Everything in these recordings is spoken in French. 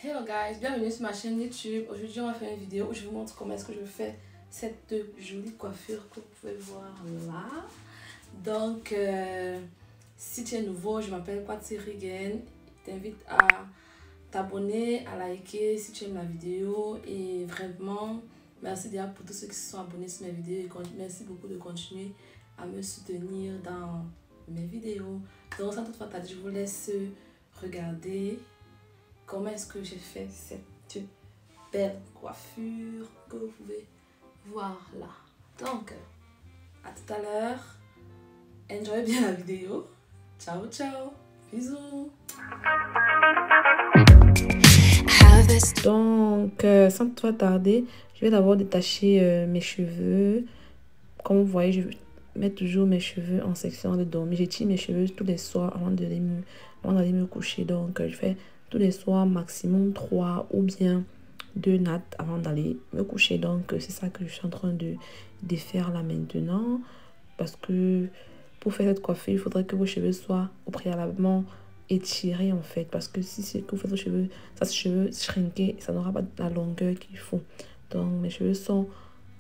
Hello guys, bienvenue sur ma chaîne YouTube. Aujourd'hui on va faire une vidéo où je vous montre comment est-ce que je fais cette jolie coiffure que vous pouvez voir là. Donc si tu es nouveau, je m'appelle Patsy Rigen. Je t'invite à t'abonner, à liker si tu aimes la vidéo. Et vraiment, merci déjà pour tous ceux qui se sont abonnés sur mes vidéos. Et merci beaucoup de continuer à me soutenir dans mes vidéos. Donc sans toutefois tarder, je vous laisse regarder comment est-ce que j'ai fait cette belle coiffure que vous pouvez voir là. Donc, à tout à l'heure. Enjoy bien la vidéo. Ciao, ciao. Bisous. Donc, sans trop tarder, je vais d'abord détacher mes cheveux. Comme vous voyez, je mets toujours mes cheveux en section de dormir. J'étire mes cheveux tous les soirs avant d'aller me coucher. Donc, je fais tous les soirs maximum 3 ou bien 2 nattes avant d'aller me coucher. Donc, c'est ça que je suis en train de faire là maintenant. Parce que pour faire cette coiffure, il faudrait que vos cheveux soient au préalablement étirés en fait. Parce que si c'est que vous faites vos cheveux, ça se cheveux shrinker, ça n'aura pas la longueur qu'il faut. Donc, mes cheveux sont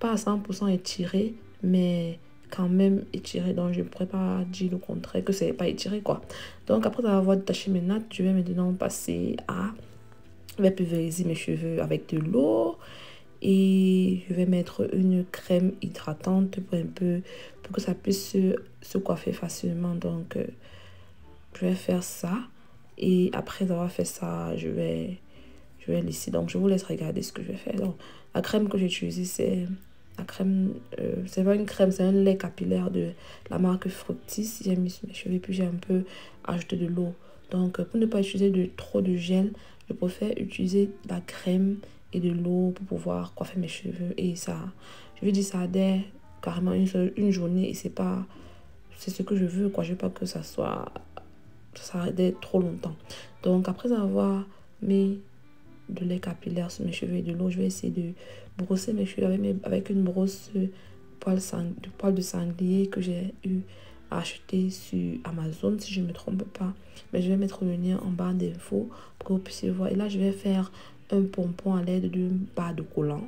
pas à 100% étirés, mais quand même étiré, donc je ne pourrais pas dire le contraire que c'est pas étiré quoi. Donc après avoir détaché mes nattes, je vais maintenant passer à pulvériser mes cheveux avec de l'eau et je vais mettre une crème hydratante pour que ça puisse se coiffer facilement. Donc je vais faire ça et après avoir fait ça, je vais lisser. Donc je vous laisse regarder ce que je vais faire. Donc la crème que j'ai utilisée, c'est la crème, c'est pas une crème, c'est un lait capillaire de la marque Fructis. J'ai mis sur mes cheveux puis j'ai un peu ajouté de l'eau. Donc pour ne pas utiliser trop de gel, je préfère utiliser la crème et de l'eau pour pouvoir coiffer mes cheveux. Et ça, je veux dire, ça adhère carrément une journée et c'est ce que je veux quoi. Je veux pas que ça adhère trop longtemps. Donc après avoir mis de lait capillaire sur mes cheveux et de l'eau, je vais essayer de brosser mes cheveux avec une brosse poil de sanglier que j'ai eu à acheter sur Amazon si je ne me trompe pas. Mais je vais mettre le lien en barre d'infos pour que vous puissiez voir. Et là, je vais faire un pompon à l'aide d'une barre de collant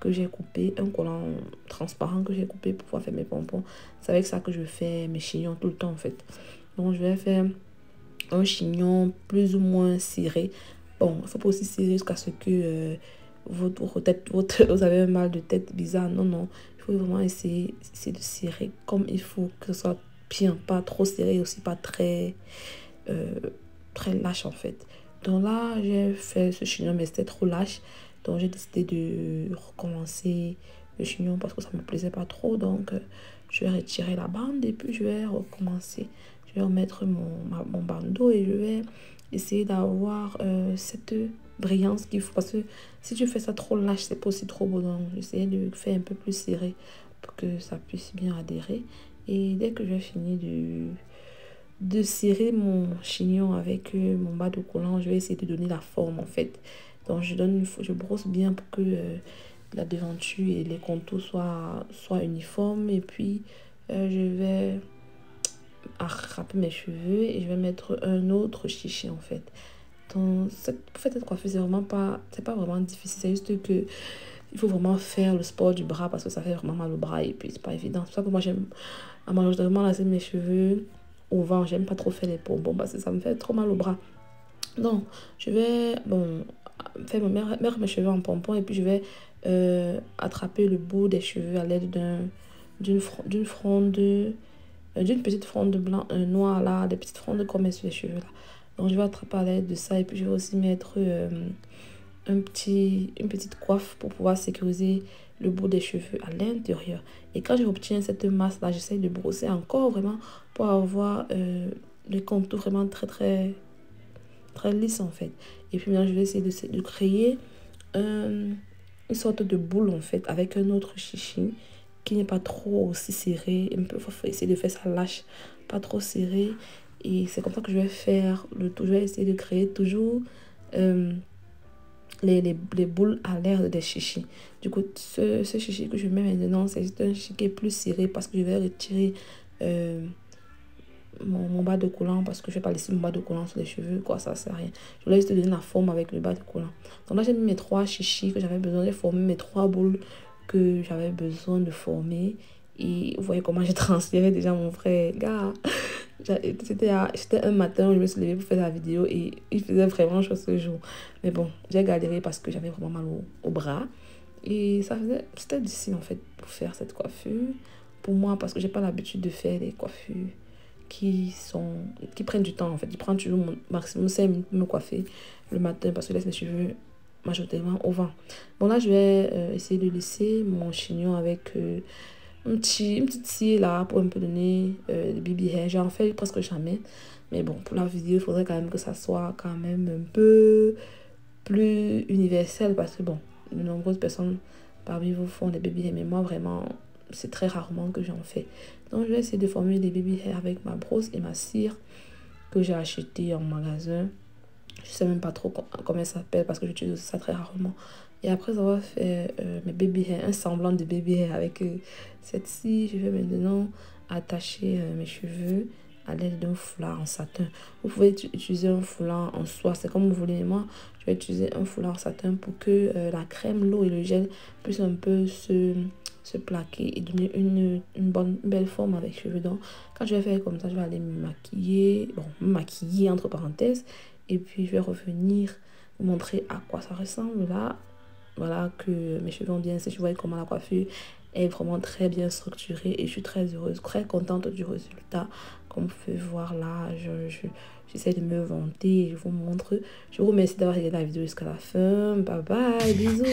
que j'ai coupé, un collant transparent que j'ai coupé pour pouvoir faire mes pompons. C'est avec ça que je fais mes chignons tout le temps en fait. Donc, je vais faire un chignon plus ou moins ciré. Bon, il ne faut pas aussi serrer jusqu'à ce que vous avez un mal de tête bizarre. Non, non. Il faut vraiment essayer de serrer comme il faut, que ce soit bien, pas trop serré, aussi pas très lâche en fait. Donc là, j'ai fait ce chignon, mais c'était trop lâche. Donc j'ai décidé de recommencer le chignon parce que ça ne me plaisait pas trop. Donc je vais retirer la bande et puis je vais recommencer. Je vais remettre mon bandeau et je vais essayer d'avoir cette brillance qu'il faut. Parce que si tu fais ça trop lâche, c'est pas aussi trop beau. Donc j'essaie de faire un peu plus serré pour que ça puisse bien adhérer. Et dès que j'ai fini de serrer mon chignon avec mon bas de collant, je vais essayer de donner la forme en fait. Donc je brosse bien pour que la devanture et les contours soient uniformes. Et puis je vais râper mes cheveux et je vais mettre un autre chichi en fait. Donc pour faire cette coiffure, c'est pas vraiment difficile, c'est juste que il faut vraiment faire le sport du bras parce que ça fait vraiment mal au bras et puis c'est pas évident. C'est pour ça que moi j'aime majoritairement laisser mes cheveux au vent. J'aime pas trop faire les pompons parce que ça me fait trop mal au bras. Donc je vais mettre mes cheveux en pompon et puis je vais attraper le bout des cheveux à l'aide d'une petite fronde blanc, noire là, des petites frondes comme sur les cheveux là. Donc je vais attraper à l'aide de ça et puis je vais aussi mettre une petite coiffe pour pouvoir sécuriser le bout des cheveux à l'intérieur. Et quand j'obtiens cette masse là, j'essaie de brosser encore vraiment pour avoir les contours vraiment très lisse en fait. Et puis maintenant je vais essayer de créer une sorte de boule en fait avec un autre chichi qui n'est pas trop aussi serré. Il faut essayer de faire ça lâche, pas trop serré. Et c'est comme ça que je vais faire le tout. Je vais essayer de créer toujours les boules à l'air des chichis. Du coup, ce chichi que je mets maintenant, c'est juste un chichi qui est plus serré parce que je vais retirer mon bas de collant parce que je vais pas laisser mon bas de collant sur les cheveux, quoi, ça sert à rien. Je voulais juste donner la forme avec le bas de collant. Donc là, j'ai mis mes 3 chichis que j'avais besoin, j'ai formé mes 3 boules que j'avais besoin de former. Et vous voyez comment j'ai transféré déjà mon frère. Gars, c'était un matin où je me suis levée pour faire la vidéo et il faisait vraiment chaud ce jour. Mais bon, j'ai galéré parce que j'avais vraiment mal au bras. Et c'était difficile en fait pour faire cette coiffure. Pour moi, parce que j'ai pas l'habitude de faire des coiffures qui prennent du temps en fait. Ils prennent toujours mon maximum 5 minutes pour me coiffer le matin parce que je laisse mes cheveux majoritairement au vent. Bon là, je vais essayer de laisser mon chignon avec une petite cire là pour un peu donner le baby hair. J'en fais presque jamais. Mais bon, pour la vidéo, il faudrait quand même que ça soit quand même un peu plus universel parce que bon, de nombreuses personnes parmi vous font des baby hair. Mais moi, vraiment, c'est très rarement que j'en fais. Donc, je vais essayer de former des baby hair avec ma brosse et ma cire que j'ai acheté en magasin. Je sais même pas trop comment ça s'appelle parce que j'utilise ça très rarement. Et après avoir fait mes baby hair, un semblant de baby hair avec cette scie, je vais maintenant attacher mes cheveux à l'aide d'un foulard en satin. Vous pouvez utiliser un foulard en soie, c'est comme vous voulez. Mais moi, je vais utiliser un foulard en satin pour que la crème, l'eau et le gel puissent un peu se plaquer et donner une belle forme avec les cheveux. Donc, quand je vais faire comme ça, je vais aller me maquiller, bon, me maquiller entre parenthèses. Et puis, je vais revenir vous montrer à quoi ça ressemble là. Voilà que mes cheveux ont bien séché. Vous voyez comment la coiffure est vraiment très bien structurée. Et je suis très heureuse, très contente du résultat. Comme vous pouvez voir là, j'essaie de me vanter. Je vous montre. Je vous remercie d'avoir regardé la vidéo jusqu'à la fin. Bye bye, bisous.